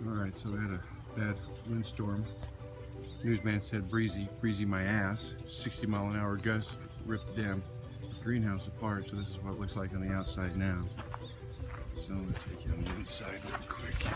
Alright, so we had a bad windstorm. Newsman said breezy my ass. 60-mile-an-hour gust ripped the damn greenhouse apart, so this is what it looks like on the outside now. So I'm going to take you on the inside real quick here.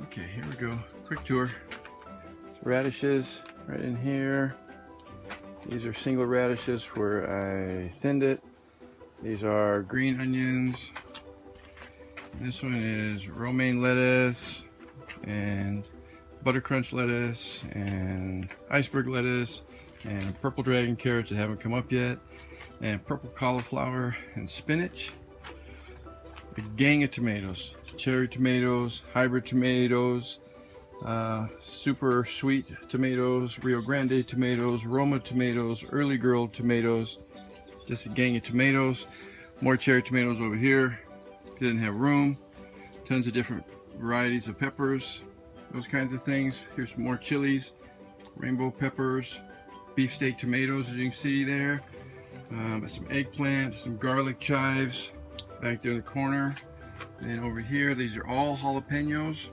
Okay, here we go. Quick tour. Radishes right in here. These are single radishes where I thinned it. These are green onions. This one is romaine lettuce and butter crunch lettuce and iceberg lettuce and purple dragon carrots that haven't come up yet, and purple cauliflower and spinach. A gang of tomatoes. Cherry tomatoes, hybrid tomatoes, super sweet tomatoes, Rio Grande tomatoes, Roma tomatoes, early girl tomatoes, just a gang of tomatoes. More cherry tomatoes over here. Didn't have room. Tons of different varieties of peppers, those kinds of things. Here's some more chilies, rainbow peppers, beefsteak tomatoes, as you can see there. Some eggplant, some garlic chives back there in the corner. And over here, these are all jalapenos,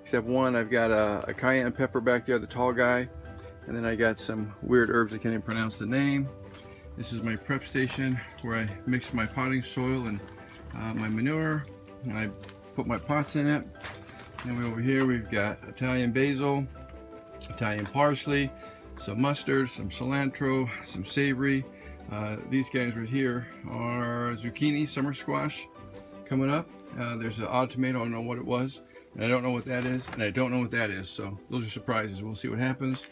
except one. I've got a cayenne pepper back there, the tall guy, and then I got some weird herbs I can't even pronounce the name. This is my prep station where I mix my potting soil and my manure, and I put my pots in it. And over here we've got Italian basil, Italian parsley, some mustard, some cilantro, some savory. These guys right here are zucchini, summer squash coming up. There's an odd tomato, I don't know what it was, and I don't know what that is, and I don't know what that is, so those are surprises. We'll see what happens.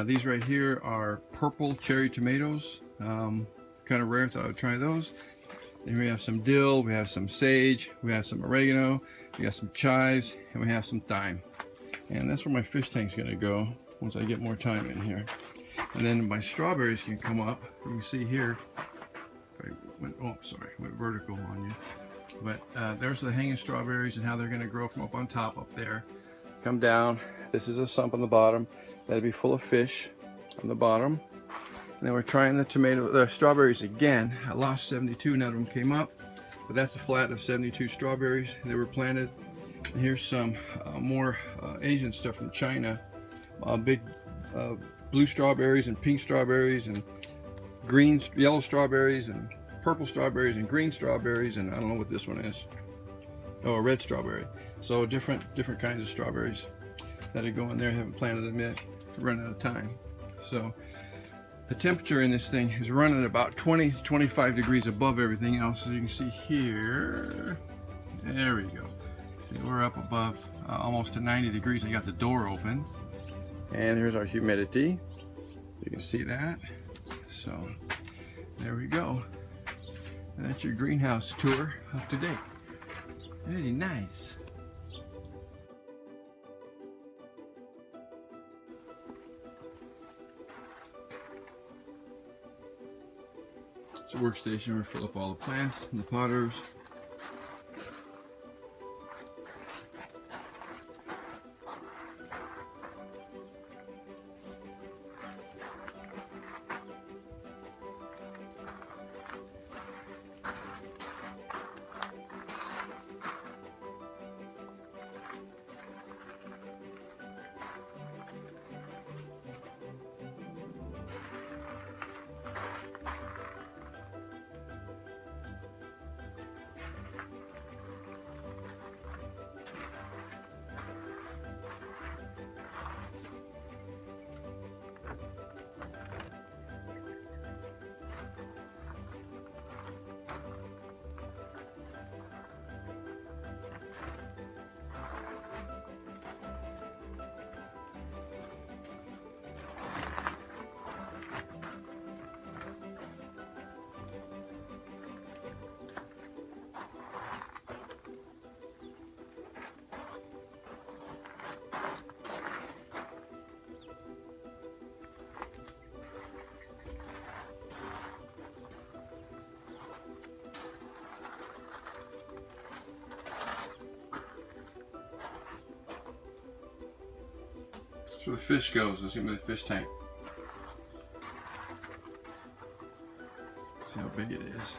These right here are purple cherry tomatoes, kind of rare, thought I would try those. Then we have some dill, we have some sage, we have some oregano, we got some chives, and we have some thyme. And that's where my fish tank's gonna go once I get more time in here. And then my strawberries can come up. You can see here, went vertical on you. But there's the hanging strawberries and how they're going to grow from up on top up there. Come down. This is a sump on the bottom. That'll be full of fish on the bottom. And then we're trying the strawberries again. I lost 72, none of them came up. But that's a flat of 72 strawberries that were planted. And here's some more Asian stuff from China. Big blue strawberries and pink strawberries and green, yellow strawberries and purple strawberries and green strawberries, and I don't know what this one is. Oh, a red strawberry. So different kinds of strawberries that go in there. I haven't planted them yet. Run out of time. So the temperature in this thing is running about 20 to 25 degrees above everything else. As you can see here, there we go. See, we're up above almost to 90 degrees. I got the door open, and here's our humidity. You can see that. So there we go. And that's your greenhouse tour up to date. Very nice. It's a workstation where we fill up all the plants and the potters. where the fish goes. Let's get me the fish tank. See how big it is.